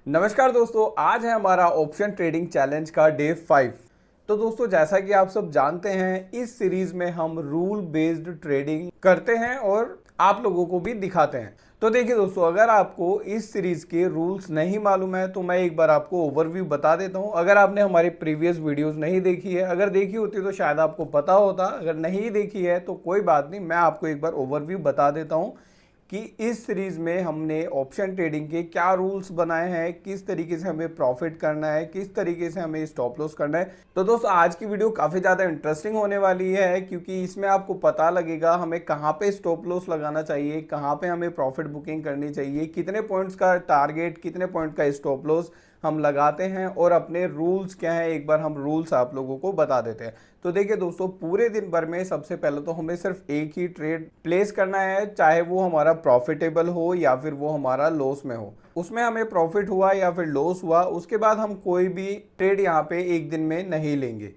नमस्कार दोस्तों, आज है हमारा ऑप्शन ट्रेडिंग चैलेंज का डे 5। तो दोस्तों, जैसा कि आप सब जानते हैं, इस सीरीज में हम रूल बेस्ड ट्रेडिंग करते हैं और आप लोगों को भी दिखाते हैं। तो देखिए दोस्तों, अगर आपको इस सीरीज के रूल्स नहीं मालूम है तो मैं एक बार आपको ओवरव्यू बता देता हूं। अगर आपने हमारी प्रीवियस वीडियोस नहीं देखी है, अगर देखी होती तो शायद आपको पता होता, अगर नहीं देखी है तो कोई बात नहीं, मैं आपको एक बार ओवरव्यू बता देता हूं कि इस सीरीज में हमने ऑप्शन ट्रेडिंग के क्या रूल्स बनाए हैं, किस तरीके से हमें प्रॉफिट करना है, किस तरीके से हमें स्टॉप लॉस करना है। तो दोस्तों, आज की वीडियो काफ़ी ज़्यादा इंटरेस्टिंग होने वाली है, क्योंकि इसमें आपको पता लगेगा हमें कहाँ पे स्टॉप लॉस लगाना चाहिए, कहाँ पे हमें प्रॉफिट बुकिंग करनी चाहिए, कितने पॉइंट्स का टारगेट, कितने पॉइंट का स्टॉप लॉस हम लगाते हैं और अपने रूल्स क्या है, एक बार हम रूल्स आप लोगों को बता देते हैं। तो देखिए दोस्तों, पूरे दिन भर में सबसे पहले तो हमें सिर्फ एक ही ट्रेड प्लेस करना है, चाहे वो हमारा प्रॉफिटेबल हो या फिर वो हमारा लॉस में हो। उसमें हमें प्रॉफिट हुआ या फिर लॉस हुआ, उसके बाद हम कोई भी ट्रेड यहाँ पे एक दिन में नहीं लेंगे।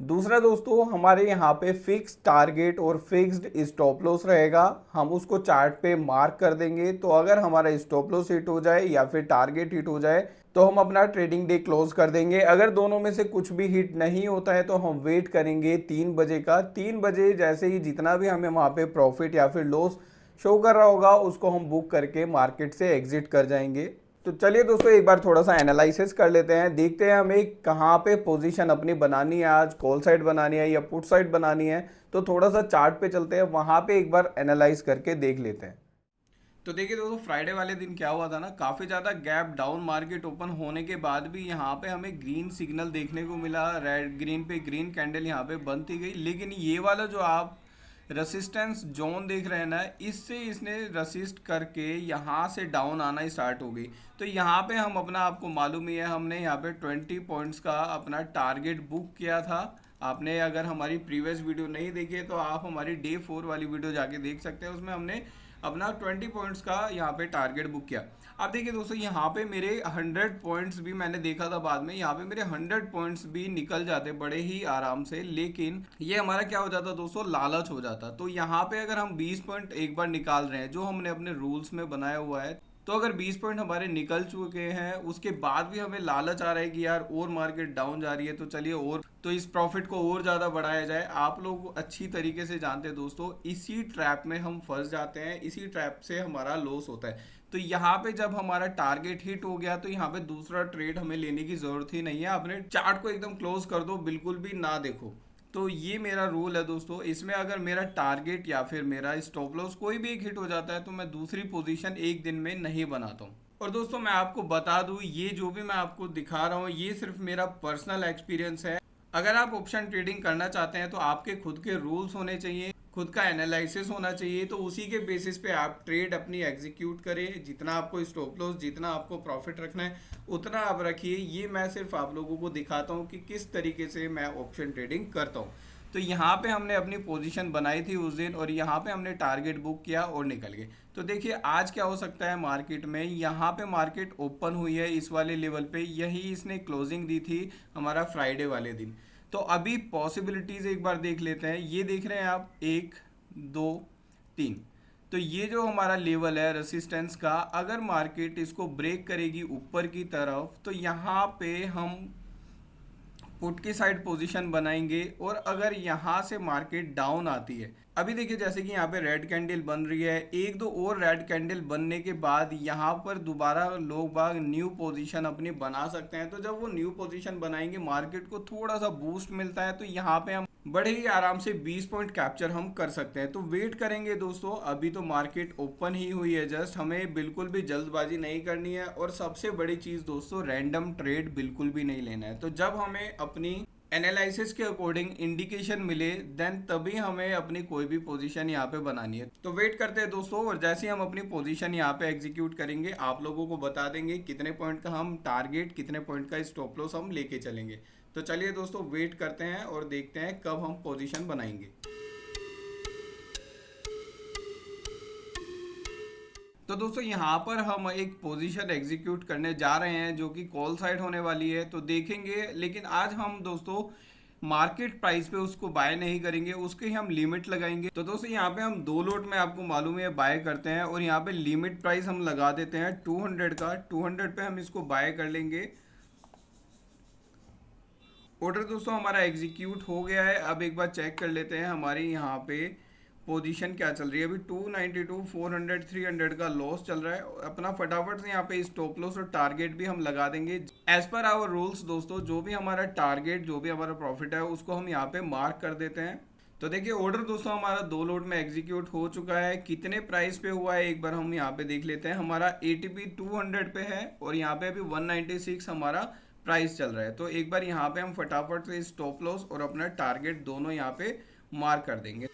दूसरा दोस्तों, हमारे यहाँ पे फिक्स टारगेट और फिक्स्ड स्टॉप लॉस रहेगा, हम उसको चार्ट पे मार्क कर देंगे। तो अगर हमारा स्टॉप लॉस हिट हो जाए या फिर टारगेट हिट हो जाए तो हम अपना ट्रेडिंग डे क्लोज कर देंगे। अगर दोनों में से कुछ भी हिट नहीं होता है तो हम वेट करेंगे 3 बजे का। 3 बजे जैसे ही जितना भी हमें वहाँ पे प्रॉफिट या फिर लॉस शो कर रहा होगा उसको हम बुक करके मार्केट से एग्जिट कर जाएंगे। तो चलिए दोस्तों, एक बार थोड़ा सा एनालिसिस कर लेते हैं, देखते हैं हमें कहाँ पे पोजीशन अपनी बनानी है, आज कॉल साइड बनानी है या पुट साइड बनानी है। तो थोड़ा सा चार्ट पे चलते हैं, वहाँ पे एक बार एनालाइज करके देख लेते हैं। तो देखिए दोस्तों, फ्राइडे वाले दिन क्या हुआ था ना, काफ़ी ज़्यादा गैप डाउन मार्केट ओपन होने के बाद भी यहाँ पे हमें ग्रीन सिग्नल देखने को मिला। रेड ग्रीन पे ग्रीन कैंडल यहाँ पे बनती गई, लेकिन ये वाला जो आप रेसिस्टेंस जोन देख रहे हैं ना, इससे इसने रसिस्ट करके यहाँ से डाउन आना स्टार्ट हो गई। तो यहाँ पे हम अपना, आपको मालूम ही है, हमने यहाँ पे 20 पॉइंट्स का अपना टारगेट बुक किया था। आपने अगर हमारी प्रीवियस वीडियो नहीं देखी है तो आप हमारी डे 4 वाली वीडियो जाके देख सकते हैं, उसमें हमने अपना 20 पॉइंट्स का यहाँ पे टारगेट बुक किया। अब देखिए दोस्तों, यहाँ पे मेरे 100 पॉइंट्स भी मैंने देखा था बाद में, यहाँ पे मेरे 100 पॉइंट्स भी निकल जाते बड़े ही आराम से, लेकिन ये हमारा क्या हो जाता दोस्तों, लालच हो जाता। तो यहाँ पे अगर हम 20 पॉइंट एक बार निकाल रहे हैं जो हमने अपने रूल्स में बनाया हुआ है, तो अगर 20 पॉइंट हमारे निकल चुके हैं उसके बाद भी हमें लालच आ रहा है कि यार और मार्केट डाउन जा रही है, तो चलिए और तो इस प्रॉफिट को और ज़्यादा बढ़ाया जाए। आप लोग अच्छी तरीके से जानते हैं दोस्तों, इसी ट्रैप में हम फंस जाते हैं, इसी ट्रैप से हमारा लॉस होता है। तो यहाँ पे जब हमारा टारगेट हिट हो गया तो यहाँ पे दूसरा ट्रेड हमें लेने की ज़रूरत ही नहीं है, अपने चार्ट को एकदम क्लोज कर दो, बिल्कुल भी ना देखो। तो ये मेरा रूल है दोस्तों, इसमें अगर मेरा टारगेट या फिर मेरा स्टॉप लॉस कोई भी एक हिट हो जाता है तो मैं दूसरी पोजीशन एक दिन में नहीं बनाता हूँ। और दोस्तों, मैं आपको बता दूं, ये जो भी मैं आपको दिखा रहा हूँ ये सिर्फ मेरा पर्सनल एक्सपीरियंस है। अगर आप ऑप्शन ट्रेडिंग करना चाहते हैं तो आपके खुद के रूल्स होने चाहिए, खुद का एनालिसिस होना चाहिए, तो उसी के बेसिस पे आप ट्रेड अपनी एग्जीक्यूट करें। जितना आपको स्टॉप लॉस, जितना आपको प्रॉफिट रखना है उतना आप रखिए। ये मैं सिर्फ आप लोगों को दिखाता हूँ कि किस तरीके से मैं ऑप्शन ट्रेडिंग करता हूँ। तो यहाँ पे हमने अपनी पोजीशन बनाई थी उस दिन और यहाँ पे हमने टारगेट बुक किया और निकल गए। तो देखिए आज क्या हो सकता है मार्केट में, यहाँ पे मार्केट ओपन हुई है इस वाले लेवल पे, यही इसने क्लोजिंग दी थी हमारा फ्राइडे वाले दिन। तो अभी पॉसिबिलिटीज़ एक बार देख लेते हैं। ये देख रहे हैं आप, 1 2 3। तो ये जो हमारा लेवल है रेसिस्टेंस का, अगर मार्केट इसको ब्रेक करेगी ऊपर की तरफ तो यहाँ पे हम पुट की साइड पोजीशन बनाएंगे। और अगर यहाँ से मार्केट डाउन आती है, अभी देखिए जैसे कि यहाँ पे रेड कैंडल बन रही है, एक दो और रेड कैंडल बनने के बाद यहाँ पर दोबारा लोग बाग न्यू पोजीशन अपनी बना सकते हैं। तो जब वो न्यू पोजीशन बनाएंगे, मार्केट को थोड़ा सा बूस्ट मिलता है, तो यहाँ पे हम बड़े ही आराम से 20 पॉइंट कैप्चर हम कर सकते हैं। तो वेट करेंगे दोस्तों, अभी तो मार्केट ओपन ही हुई है जस्ट, हमें बिल्कुल भी जल्दबाजी नहीं करनी है। और सबसे बड़ी चीज़ दोस्तों, रैंडम ट्रेड बिल्कुल भी नहीं लेना है। तो जब हमें अपनी एनालिसिस के अकॉर्डिंग इंडिकेशन मिले, देन तभी हमें अपनी कोई भी पोजीशन यहाँ पे बनानी है। तो वेट करते हैं दोस्तों, और जैसे ही हम अपनी पोजीशन यहाँ पे एग्जीक्यूट करेंगे आप लोगों को बता देंगे कितने पॉइंट का हम टारगेट, कितने पॉइंट का स्टॉप लॉस हम लेके चलेंगे। तो चलिए दोस्तों, वेट करते हैं और देखते हैं कब हम पोजीशन बनाएंगे। तो दोस्तों, यहाँ पर हम एक पोजीशन एग्जीक्यूट करने जा रहे हैं जो कि कॉल साइड होने वाली है, तो देखेंगे। लेकिन आज हम दोस्तों मार्केट प्राइस पे उसको बाय नहीं करेंगे, उसके ही हम लिमिट लगाएंगे। तो दोस्तों यहाँ पे हम 2 लॉट में आपको मालूम है बाय करते हैं, और यहाँ पे लिमिट प्राइस हम लगा देते हैं 200 का। 200 पे हम इसको बाय कर लेंगे। ऑर्डर दोस्तों हमारा एग्जीक्यूट हो गया है। अब एक बार चेक कर लेते हैं हमारी यहाँ पे पोजीशन क्या चल रही है। अभी 292, 400, 300 का लॉस चल रहा है। अपना फटाफट से यहाँ पे स्टॉप लॉस और टारगेट भी हम लगा देंगे एज पर आवर रूल्स। दोस्तों जो भी हमारा टारगेट, जो भी हमारा प्रॉफिट है, उसको हम यहाँ पे मार्क कर देते हैं। तो देखिए ऑर्डर दोस्तों हमारा 2 लॉट में एग्जीक्यूट हो चुका है। कितने प्राइस पे हुआ है एक बार हम यहाँ पे देख लेते हैं। हमारा एटीपी 200 पे है, और यहाँ पे अभी 196 हमारा प्राइस चल रहा है। तो एक बार यहाँ पे हम फटाफट से स्टॉप लॉस और अपना टारगेट दोनों यहाँ पे मार्क कर देंगे।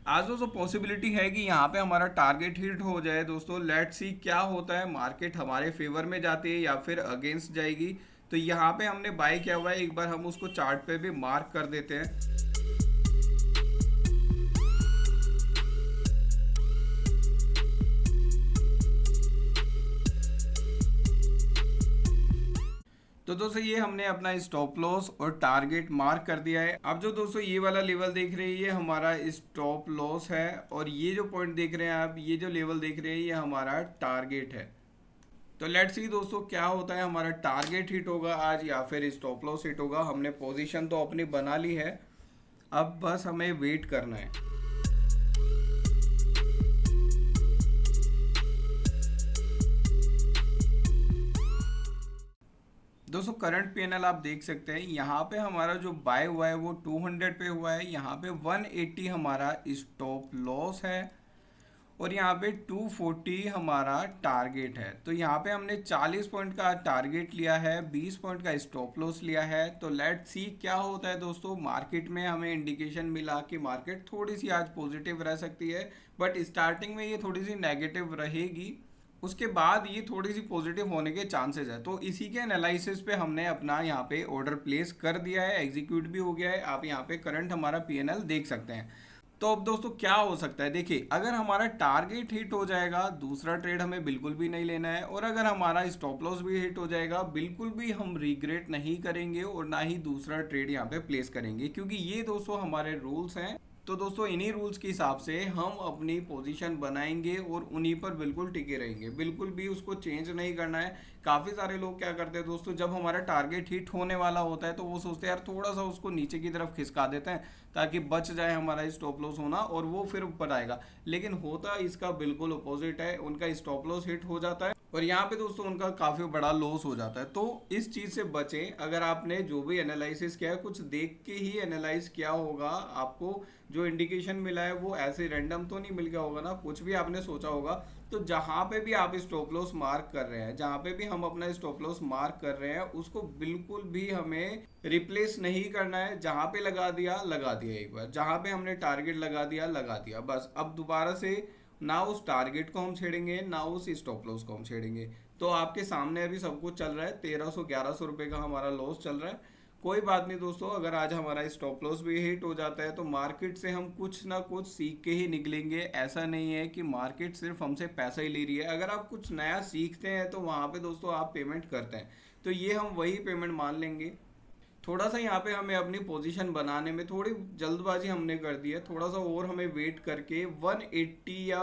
आज दोस्तों पॉसिबिलिटी है कि यहाँ पे हमारा टारगेट हिट हो जाए। दोस्तों लेट्स सी क्या होता है, मार्केट हमारे फेवर में जाती है या फिर अगेंस्ट जाएगी। तो यहाँ पे हमने बाय किया हुआ है, एक बार हम उसको चार्ट पे भी मार्क कर देते हैं। तो दोस्तों ये हमने अपना स्टॉप लॉस और टारगेट मार्क कर दिया है। अब जो दोस्तों ये वाला लेवल देख रहे हैं ये हमारा स्टॉप लॉस है, और ये जो पॉइंट देख रहे हैं आप, ये जो लेवल देख रहे हैं ये हमारा टारगेट है। तो लेट्स सी दोस्तों क्या होता है, हमारा टारगेट हिट होगा आज या फिर स्टॉप लॉस हिट होगा। हमने पोजीशन तो अपनी बना ली है, अब बस हमें वेट करना है। दोस्तों करंट पीएनएल आप देख सकते हैं, यहाँ पे हमारा जो बाय हुआ है वो 200 पे हुआ है। यहाँ पे 180 हमारा स्टॉप लॉस है, और यहाँ पे 240 हमारा टारगेट है। तो यहाँ पे हमने 40 पॉइंट का टारगेट लिया है, 20 पॉइंट का स्टॉप लॉस लिया है। तो लेट्स सी क्या होता है दोस्तों। मार्केट में हमें इंडिकेशन मिला कि मार्केट थोड़ी सी आज पॉजिटिव रह सकती है, बट स्टार्टिंग में ये थोड़ी सी नेगेटिव रहेगी, उसके बाद ये थोड़ी सी पॉजिटिव होने के चांसेस है। तो इसी के एनालिसिस पे हमने अपना यहाँ पे ऑर्डर प्लेस कर दिया है, एग्जीक्यूट भी हो गया है। आप यहाँ पे करंट हमारा पीएनएल देख सकते हैं। तो अब दोस्तों क्या हो सकता है, देखिए अगर हमारा टारगेट हिट हो जाएगा, दूसरा ट्रेड हमें बिल्कुल भी नहीं लेना है। और अगर हमारा स्टॉप लॉस भी हिट हो जाएगा, बिल्कुल भी हम रिग्रेट नहीं करेंगे और ना ही दूसरा ट्रेड यहाँ पे प्लेस करेंगे, क्योंकि ये दोस्तों हमारे रूल्स हैं। तो दोस्तों इन्हीं रूल्स के हिसाब से हम अपनी पोजीशन बनाएंगे और उन्हीं पर बिल्कुल टिके रहेंगे, बिल्कुल भी उसको चेंज नहीं करना है। काफ़ी सारे लोग क्या करते हैं दोस्तों, जब हमारा टारगेट हिट होने वाला होता है तो वो सोचते हैं यार थोड़ा सा उसको नीचे की तरफ खिसका देते हैं ताकि बच जाए हमारा स्टॉप लॉस होना, और वो फिर ऊपर आएगा। लेकिन होता इसका बिल्कुल अपोजिट है, उनका स्टॉप लॉस हिट हो जाता है और यहाँ पे दोस्तों उनका काफ़ी बड़ा लॉस हो जाता है। तो इस चीज़ से बचें। अगर आपने जो भी एनालिसिस किया है, कुछ देख के ही एनालाइज किया होगा, आपको जो इंडिकेशन मिला है वो ऐसे रैंडम तो नहीं मिल गया होगा ना, कुछ भी आपने सोचा होगा। तो जहाँ पे भी आप स्टॉप लॉस मार्क कर रहे हैं, जहाँ पे भी हम अपना स्टॉप लॉस मार्क कर रहे हैं, उसको बिल्कुल भी हमें रिप्लेस नहीं करना है। जहाँ पे लगा दिया एक बार, जहाँ पे हमने टारगेट लगा दिया बस। अब दोबारा से ना उस टारगेट को हम छेड़ेंगे, ना उस स्टॉप लॉस को हम छेड़ेंगे। तो आपके सामने अभी सब कुछ चल रहा है, 1300-1100 रुपये का हमारा लॉस चल रहा है। कोई बात नहीं दोस्तों, अगर आज हमारा स्टॉप लॉस भी हिट हो जाता है तो मार्केट से हम कुछ ना कुछ सीख के ही निकलेंगे। ऐसा नहीं है कि मार्केट सिर्फ हमसे पैसा ही ले रही है। अगर आप कुछ नया सीखते हैं तो वहाँ पे दोस्तों आप पेमेंट करते हैं, तो ये हम वही पेमेंट मान लेंगे। थोड़ा सा यहाँ पे हमें अपनी पोजीशन बनाने में थोड़ी जल्दबाजी हमने कर दी है, थोड़ा सा और हमें वेट करके 180 या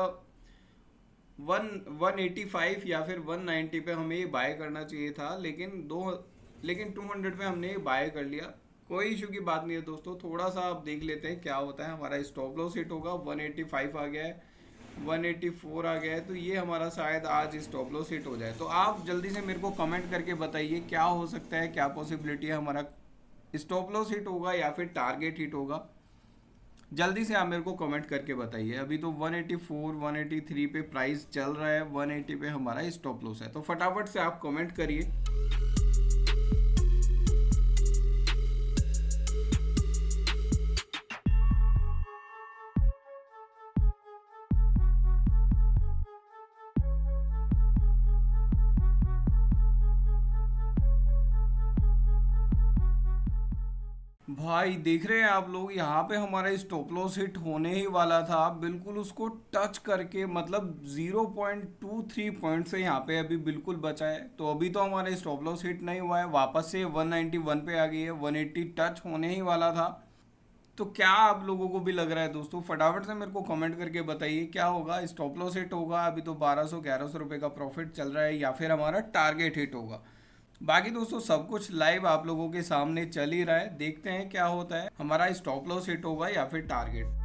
185 या फिर 190 पे हमें ये बाय करना चाहिए था, लेकिन 200 पे हमने ये बाय कर लिया। कोई इशू की बात नहीं है दोस्तों। थोड़ा सा आप देख लेते हैं क्या होता है। हमारा स्टॉप लॉस हिट होगा, 185 आ गया है, 184 आ गया है, तो ये हमारा शायद आज स्टॉप लॉस हिट हो जाए। तो आप जल्दी से मेरे को कमेंट करके बताइए क्या हो सकता है, क्या पॉसिबिलिटी है, हमारा स्टॉप लॉस हिट होगा या फिर टारगेट हिट होगा। जल्दी से आप मेरे को कमेंट करके बताइए। अभी तो 184 183 पे प्राइस चल रहा है, 180 पे हमारा स्टॉप लॉस है, तो फटाफट से आप कमेंट करिए। भाई देख रहे हैं आप लोग, यहाँ पे हमारा स्टॉप लॉस हिट होने ही वाला था, बिल्कुल उसको टच करके, मतलब 0.23 पॉइंट से यहाँ पे अभी बिल्कुल बचा है। तो अभी तो हमारा स्टॉप लॉस हिट नहीं हुआ है, वापस से 191 पे आ गई है, 180 टच होने ही वाला था। तो क्या आप लोगों को भी लग रहा है दोस्तों? फटाफट से मेरे को कमेंट करके बताइए क्या होगा, स्टॉप लॉस हिट होगा, अभी तो 1200-1100 रुपये का प्रॉफिट चल रहा है, या फिर हमारा टारगेट हिट होगा। बाकी दोस्तों सब कुछ लाइव आप लोगों के सामने चल ही रहा है, देखते हैं क्या होता है, हमारा स्टॉप लॉस हिट होगा या फिर टारगेट।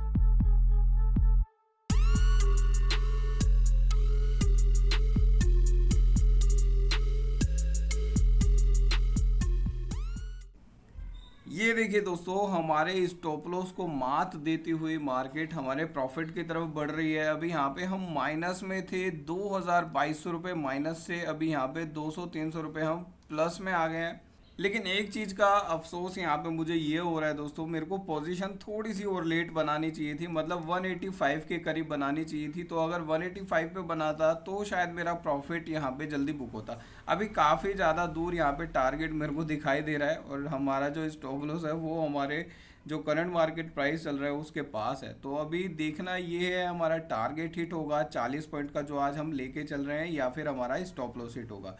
ये देखिए दोस्तों, हमारे स्टॉप लॉस को मात देती हुई मार्केट हमारे प्रॉफिट की तरफ बढ़ रही है। अभी यहाँ पे हम माइनस में थे, 2200 रुपये माइनस से अभी यहाँ पे 200-300 रुपये हम प्लस में आ गए हैं। लेकिन एक चीज़ का अफसोस यहाँ पे मुझे ये हो रहा है दोस्तों, मेरे को पोजीशन थोड़ी सी और लेट बनानी चाहिए थी, मतलब 185 के करीब बनानी चाहिए थी। तो अगर 185 पे बनाता तो शायद मेरा प्रॉफिट यहाँ पे जल्दी बुक होता। अभी काफ़ी ज़्यादा दूर यहाँ पे टारगेट मेरे को दिखाई दे रहा है, और हमारा जो स्टॉप लॉस है वो हमारे जो करंट मार्केट प्राइस चल रहा है उसके पास है। तो अभी देखना ये है, हमारा टारगेट हिट होगा 40 पॉइंट का जो आज हम लेके चल रहे हैं, या फिर हमारा स्टॉप लॉस हिट होगा।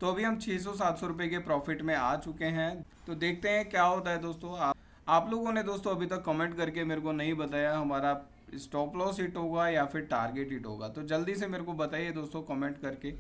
तो अभी हम 600-700 रुपये के प्रॉफिट में आ चुके हैं। तो देखते हैं क्या होता है दोस्तों। आप लोगों ने दोस्तों अभी तक कमेंट करके मेरे को नहीं बताया हमारा स्टॉप लॉस हिट होगा या फिर टारगेट हिट होगा, तो जल्दी से मेरे को बताइए दोस्तों कमेंट करके।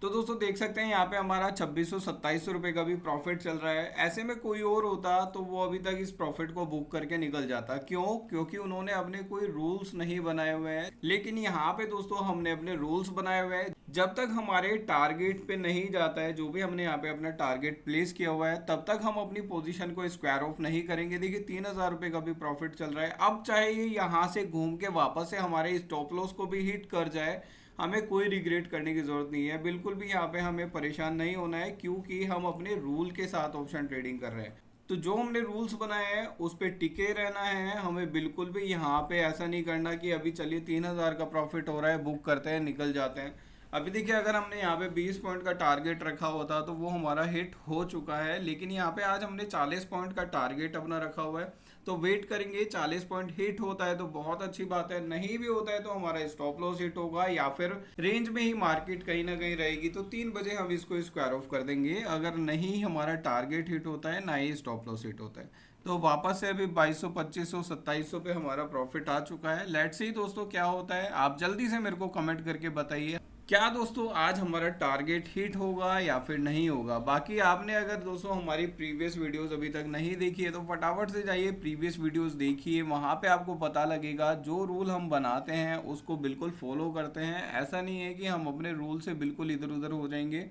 तो दोस्तों देख सकते हैं यहाँ पे हमारा 2600-2700 रुपये का भी प्रॉफिट चल रहा है। ऐसे में कोई और होता तो वो अभी तक इस प्रॉफिट को बुक करके निकल जाता। क्यों? क्योंकि उन्होंने अपने कोई रूल्स नहीं बनाए हुए हैं। लेकिन यहाँ पे दोस्तों हमने अपने रूल्स बनाए हुए हैं। जब तक हमारे टारगेट पे नहीं जाता है, जो भी हमने यहाँ पे अपना टारगेट प्लेस किया हुआ है, तब तक हम अपनी पोजीशन को स्क्वायर ऑफ नहीं करेंगे। देखिए 3000 रुपये का भी प्रॉफिट चल रहा है। अब चाहे ये यहाँ से घूम के वापस से हमारे स्टॉप लॉस को भी हिट कर जाए, हमें कोई रिग्रेट करने की ज़रूरत नहीं है। बिल्कुल भी यहाँ पे हमें परेशान नहीं होना है, क्योंकि हम अपने रूल के साथ ऑप्शन ट्रेडिंग कर रहे हैं। तो जो हमने रूल्स बनाए हैं उस पर टिके रहना है हमें। बिल्कुल भी यहाँ पे ऐसा नहीं करना कि अभी चलिए 3000 का प्रॉफिट हो रहा है, बुक करते हैं, निकल जाते हैं। अभी देखिए अगर हमने यहाँ पे 20 पॉइंट का टारगेट रखा होता तो वो हमारा हिट हो चुका है। लेकिन यहाँ पे आज हमने 40 पॉइंट का टारगेट अपना रखा हुआ है, तो वेट करेंगे। 40 पॉइंट हिट होता है तो बहुत अच्छी बात है, नहीं भी होता है तो हमारा स्टॉप लॉस हिट होगा, या फिर रेंज में ही मार्केट कहीं ना कहीं रहेगी, तो 3 बजे हम इसको स्क्वायर ऑफ कर देंगे। अगर नहीं हमारा टारगेट हिट होता है, ना ही स्टॉप लॉस हिट होता है। तो वापस से अभी 2200, 2500, 2700 पे हमारा प्रॉफिट आ चुका है। लेट्स सी दोस्तों क्या होता है, आप जल्दी से मेरे को कमेंट करके बताइए क्या दोस्तों आज हमारा टारगेट हिट होगा या फिर नहीं होगा। बाकी आपने अगर दोस्तों हमारी प्रीवियस वीडियोस अभी तक नहीं देखी है तो फटाफट से जाइए प्रीवियस वीडियोस देखिए, वहाँ पे आपको पता लगेगा जो रूल हम बनाते हैं उसको बिल्कुल फॉलो करते हैं। ऐसा नहीं है कि हम अपने रूल से बिल्कुल इधर उधर हो जाएंगे।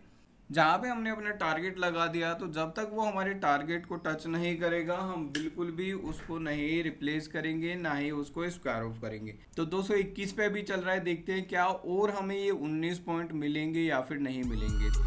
जहाँ पे हमने अपना टारगेट लगा दिया, तो जब तक वो हमारे टारगेट को टच नहीं करेगा हम बिल्कुल भी उसको नहीं रिप्लेस करेंगे, ना ही उसको स्क्वायर ऑफ करेंगे। तो 221 पे भी चल रहा है, देखते हैं क्या और हमें ये 19 पॉइंट मिलेंगे या फिर नहीं मिलेंगे।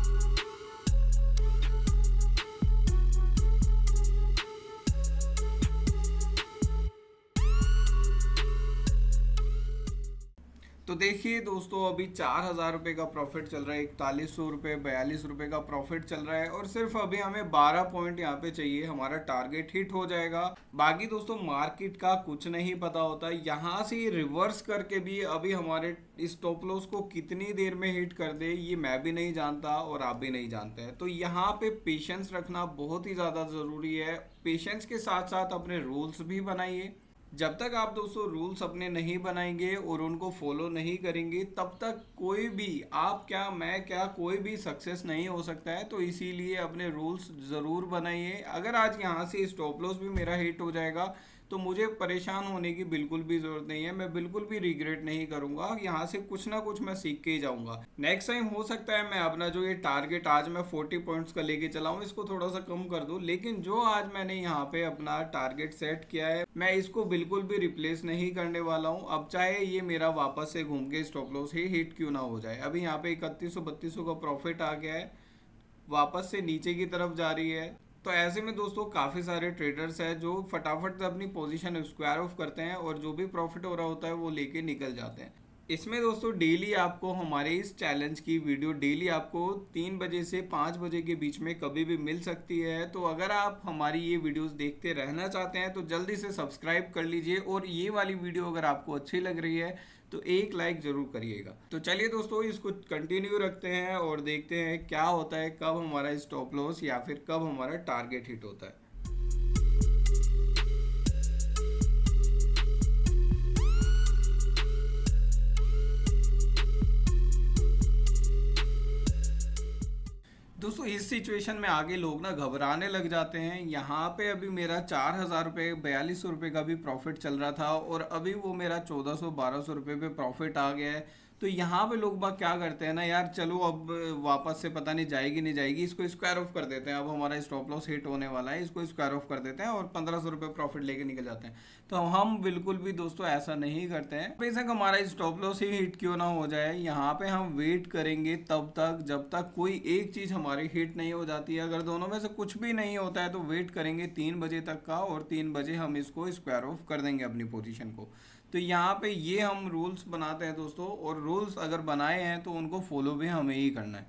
तो देखिए दोस्तों अभी 4000 रुपये का प्रॉफिट चल रहा है, 4100 रुपये, 42 रुपये का प्रॉफिट चल रहा है, और सिर्फ अभी हमें 12 पॉइंट यहाँ पे चाहिए, हमारा टारगेट हिट हो जाएगा। बाकी दोस्तों मार्केट का कुछ नहीं पता होता, यहाँ से रिवर्स करके भी अभी हमारे स्टॉप लॉस को कितनी देर में हिट कर दे ये मैं भी नहीं जानता और आप भी नहीं जानते हैं। तो यहाँ पे पेशेंस रखना बहुत ही ज़्यादा ज़रूरी है। पेशेंस के साथ साथ अपने रूल्स भी बनाइए। जब तक आप दोस्तों रूल्स अपने नहीं बनाएंगे और उनको फॉलो नहीं करेंगे, तब तक कोई भी, आप क्या मैं क्या, कोई भी सक्सेस नहीं हो सकता है। तो इसीलिए अपने रूल्स ज़रूर बनाइए। अगर आज यहाँ से स्टॉप लॉस भी मेरा हिट हो जाएगा तो मुझे परेशान होने की बिल्कुल भी ज़रूरत नहीं है, मैं बिल्कुल भी रिग्रेट नहीं करूँगा। यहाँ से कुछ ना कुछ मैं सीख के ही जाऊँगा। नेक्स्ट टाइम हो सकता है मैं अपना जो ये टारगेट आज मैं 40 पॉइंट्स का लेके चला हूँ इसको थोड़ा सा कम कर दूँ, लेकिन जो आज मैंने यहाँ पे अपना टारगेट सेट किया है मैं इसको बिल्कुल भी रिप्लेस नहीं करने वाला हूँ। अब चाहे ये मेरा वापस से घूम के स्टॉप लॉस ही हिट क्यों ना हो जाए। अभी यहाँ पे 3100-3200 का प्रॉफिट आ गया है, वापस से नीचे की तरफ जा रही है। तो ऐसे में दोस्तों काफ़ी सारे ट्रेडर्स हैं जो फटाफट से अपनी पोजीशन स्क्वायर ऑफ करते हैं और जो भी प्रॉफिट हो रहा होता है वो लेके निकल जाते हैं। इसमें दोस्तों डेली आपको हमारे इस चैलेंज की वीडियो डेली आपको 3 बजे से 5 बजे के बीच में कभी भी मिल सकती है। तो अगर आप हमारी ये वीडियोस देखते रहना चाहते हैं तो जल्दी से सब्सक्राइब कर लीजिए, और ये वाली वीडियो अगर आपको अच्छी लग रही है तो एक लाइक जरूर करिएगा। तो चलिए दोस्तों इसको कंटिन्यू रखते हैं और देखते हैं क्या होता है, कब हमारा स्टॉप लॉस या फिर कब हमारा टारगेट हिट होता है। दोस्तों इस सिचुएशन में आगे लोग ना घबराने लग जाते हैं। यहाँ पे अभी मेरा 4,000 रुपये 4200 रुपये का भी प्रॉफिट चल रहा था और अभी वो मेरा 1400-1200 रुपये पे प्रॉफिट आ गया है। तो यहाँ पे लोग बाग क्या करते हैं ना, यार चलो अब वापस से पता नहीं जाएगी नहीं जाएगी, इसको स्क्वायर ऑफ कर देते हैं, अब हमारा स्टॉप लॉस हिट होने वाला है, इसको स्क्वायर ऑफ कर देते हैं और 1500 रुपये प्रॉफिट लेके निकल जाते हैं। तो हम बिल्कुल भी दोस्तों ऐसा नहीं करते हैं। बेशक हमारा स्टॉप लॉस ही हिट क्यों ना हो जाए, यहाँ पे हम वेट करेंगे तब तक जब तक कोई एक चीज़ हमारी हिट नहीं हो जाती है। अगर दोनों में से कुछ भी नहीं होता है तो वेट करेंगे 3 बजे तक का, और 3 बजे हम इसको स्क्वायर ऑफ कर देंगे अपनी पोजीशन को। तो यहाँ पे ये हम रूल्स बनाते हैं दोस्तों, और रूल्स अगर बनाए हैं तो उनको फॉलो भी हमें ही करना है।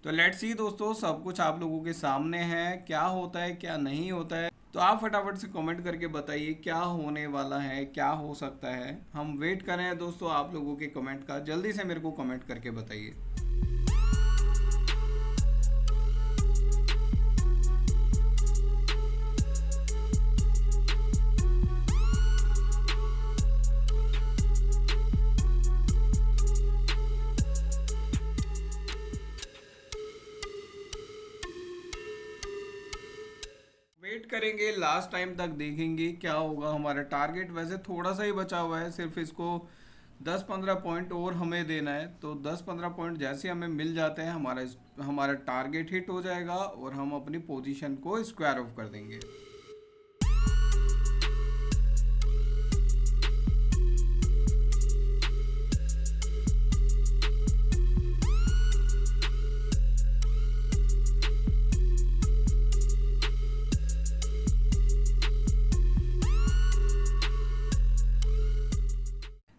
तो लेट्स सी दोस्तों, सब कुछ आप लोगों के सामने है, क्या होता है क्या नहीं होता है। तो आप फटाफट से कमेंट करके बताइए क्या होने वाला है, क्या हो सकता है। हम वेट कर रहे हैं दोस्तों आप लोगों के कमेंट का, जल्दी से मेरे को कमेंट करके बताइए। वेट करेंगे लास्ट टाइम तक, देखेंगे क्या होगा। हमारा टारगेट वैसे थोड़ा सा ही बचा हुआ है, सिर्फ इसको 10-15 पॉइंट और हमें देना है। तो 10-15 पॉइंट जैसे हमें मिल जाते हैं हमारा टारगेट हिट हो जाएगा और हम अपनी पोजीशन को स्क्वायर ऑफ कर देंगे।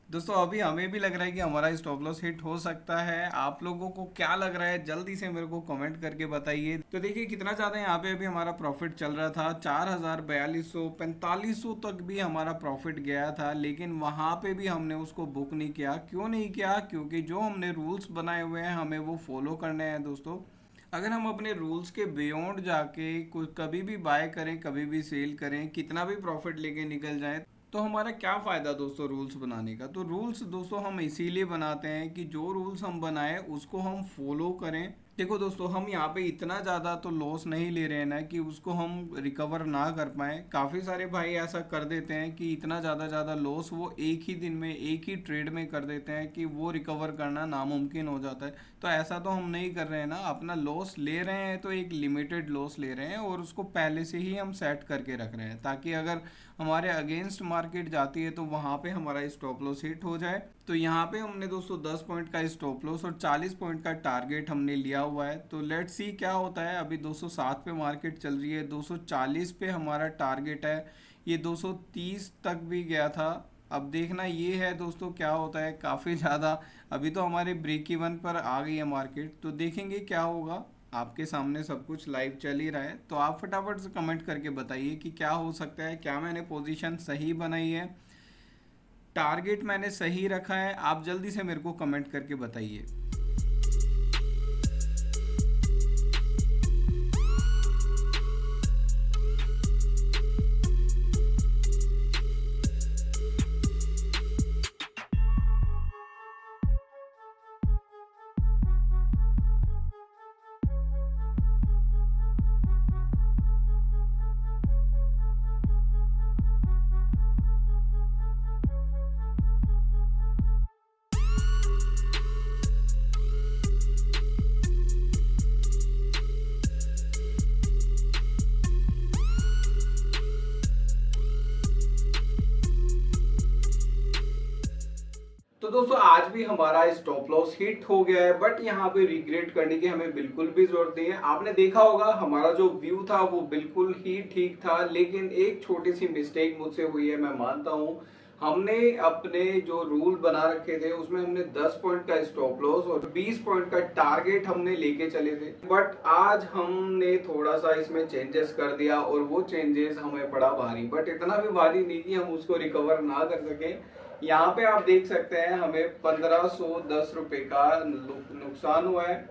दोस्तों अभी हमें भी लग रहा है कि हमारा स्टॉप लॉस हिट हो सकता है। आप लोगों को क्या लग रहा है जल्दी से मेरे को कमेंट करके बताइए। तो देखिए कितना ज़्यादा यहाँ पे अभी हमारा प्रॉफिट चल रहा था, 4,000, 4200, 4500 तक भी हमारा प्रॉफिट गया था, लेकिन वहाँ पे भी हमने उसको बुक नहीं किया। क्यों नहीं किया? क्योंकि जो हमने रूल्स बनाए हुए हैं हमें वो फॉलो करने हैं दोस्तों। अगर हम अपने रूल्स के बियॉन्ड जाके कुछ कभी भी बाय करें, कभी भी सेल करें, कितना भी प्रॉफिट लेके निकल जाए, तो हमारा क्या फ़ायदा दोस्तों रूल्स बनाने का। तो रूल्स दोस्तों हम इसीलिए बनाते हैं कि जो रूल्स हम बनाएं उसको हम फॉलो करें। देखो दोस्तों हम यहाँ पे इतना ज़्यादा तो लॉस नहीं ले रहे हैं ना कि उसको हम रिकवर ना कर पाएँ। काफ़ी सारे भाई ऐसा कर देते हैं कि इतना ज़्यादा लॉस वो एक ही दिन में एक ही ट्रेड में कर देते हैं कि वो रिकवर करना नामुमकिन हो जाता है। तो ऐसा तो हम नहीं कर रहे हैं ना, अपना लॉस ले रहे हैं तो एक लिमिटेड लॉस ले रहे हैं और उसको पहले से ही हम सेट करके रख रहे हैं, ताकि अगर हमारे अगेंस्ट मार्केट जाती है तो वहाँ पे हमारा स्टॉप लॉस हिट हो जाए। तो यहाँ पे हमने दोस्तों 10 पॉइंट का स्टॉप लॉस और 40 पॉइंट का टारगेट हमने लिया हुआ है। तो लेट्स सी क्या होता है। अभी 207 पे मार्केट चल रही है, 240 पे हमारा टारगेट है, ये 230 तक भी गया था। अब देखना ये है दोस्तों क्या होता है। काफ़ी ज़्यादा अभी तो हमारे ब्रेक इवन पर आ गई है मार्केट, तो देखेंगे क्या होगा। आपके सामने सब कुछ लाइव चल ही रहा है, तो आप फटाफट से कमेंट करके बताइए कि क्या हो सकता है। क्या मैंने पोजीशन सही बनाई है, टारगेट मैंने सही रखा है। आप जल्दी से मेरे को कमेंट करके बताइए। दोस्तों आज भी हमारा स्टॉप लॉस हिट हो गया है, बट यहाँ पे रिग्रेट करने की हमें बिल्कुल भी जरूरत नहीं है। आपने देखा होगा हमारा जो व्यू था वो बिल्कुल ही ठीक था, लेकिन एक छोटी सी मिस्टेक मुझसे हुई है, मैं मानता हूँ। हमने अपने जो रूल बना रखे थे उसमें हमने 10 पॉइंट का स्टॉप लॉस और 20 पॉइंट का टारगेट हमने लेके चले थे, बट आज हमने थोड़ा सा इसमें चेंजेस कर दिया और वो चेंजेस हमें पड़ा भारी, बट इतना भी भारी नहीं कि हम उसको रिकवर ना कर सके। यहाँ पे आप देख सकते हैं हमें 1510 रुपए का नुकसान हुआ है,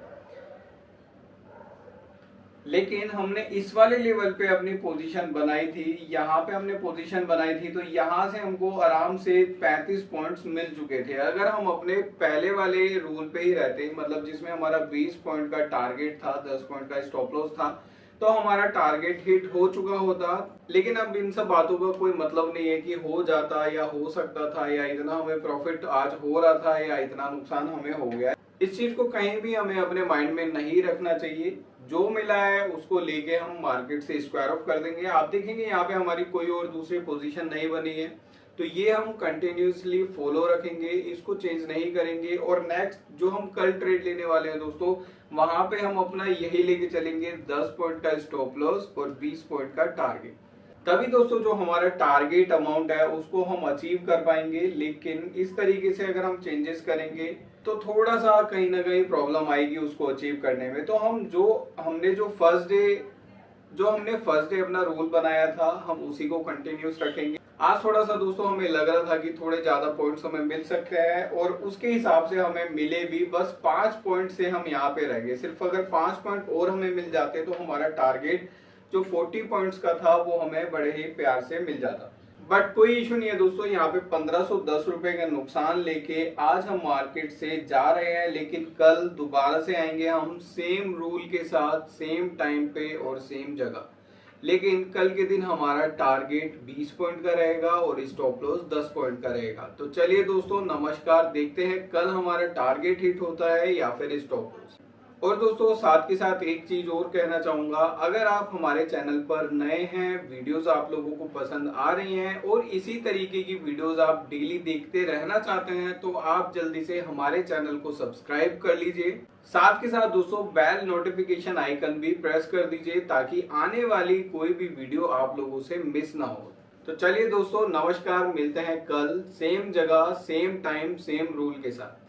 लेकिन हमने इस वाले लेवल पे अपनी पोजीशन बनाई थी। यहाँ पे हमने पोजीशन बनाई थी तो यहाँ से हमको आराम से 35 पॉइंट्स मिल चुके थे। अगर हम अपने पहले वाले रूल पे ही रहते, मतलब जिसमें हमारा 20 पॉइंट का टारगेट था, 10 पॉइंट का स्टॉप लॉस था, तो हमारा टारगेट हिट हो चुका होता। लेकिन अब इन सब बातों का कोई मतलब नहीं है कि हो जाता या हो सकता था या इतना हमें प्रॉफिट आज हो रहा था या इतना नुकसान हमें हो गया। इस चीज को कहीं भी हमें अपने माइंड में नहीं रखना चाहिए। जो मिला है उसको लेके हम मार्केट से स्क्वायर ऑफ कर देंगे। आप देखेंगे यहाँ पे हमारी कोई और दूसरी पोजीशन नहीं बनी है, तो ये हम कंटिन्यूसली फॉलो रखेंगे, इसको चेंज नहीं करेंगे। और नेक्स्ट जो हम कल ट्रेड लेने वाले हैं दोस्तों, वहां पे हम अपना यही लेके चलेंगे, 10 पॉइंट का स्टॉप लॉस और 20 पॉइंट का टारगेट। तभी दोस्तों जो हमारा टारगेट अमाउंट है उसको हम अचीव कर पाएंगे। लेकिन इस तरीके से अगर हम चेंजेस करेंगे तो थोड़ा सा कहीं ना कहीं प्रॉब्लम आएगी उसको अचीव करने में। तो हमने जो फर्स्ट डे अपना रूल बनाया था हम उसी को कंटिन्यूस रखेंगे। आज थोड़ा सा दोस्तों हमें लग रहा था कि थोड़े ज्यादा पॉइंट्स हमें मिल सकते हैं और उसके हिसाब से हमें मिले भी, बस 5 पॉइंट से हम यहाँ पे रह गए। सिर्फ अगर 5 पॉइंट और हमें मिल जाते तो हमारा टारगेट जो 40 पॉइंट्स का था वो हमें बड़े ही प्यार से मिल जाता। बट कोई इशू नहीं है दोस्तों, यहाँ पे 1510 रुपए का नुकसान लेके आज हम मार्केट से जा रहे हैं। लेकिन कल दोबारा से आएंगे हम सेम रूल के साथ, सेम टाइम पे और सेम जगह। लेकिन कल के दिन हमारा टारगेट 20 पॉइंट का रहेगा और स्टॉप लॉस 10 पॉइंट का रहेगा। तो चलिए दोस्तों नमस्कार, देखते हैं कल हमारा टारगेट हिट होता है या फिर स्टॉप लॉस। और दोस्तों साथ के साथ एक चीज और कहना चाहूंगा, अगर आप हमारे चैनल पर नए हैं, वीडियोस आप लोगों को पसंद आ रही हैं और इसी तरीके की वीडियोस आप डेली देखते रहना चाहते हैं, तो आप जल्दी से हमारे चैनल को सब्सक्राइब कर लीजिए। साथ के साथ दोस्तों बेल नोटिफिकेशन आइकन भी प्रेस कर दीजिए ताकि आने वाली कोई भी वीडियो आप लोगों से मिस ना हो। तो चलिए दोस्तों नमस्कार, मिलते हैं कल सेम जगह, सेम टाइम, सेम रूल के साथ।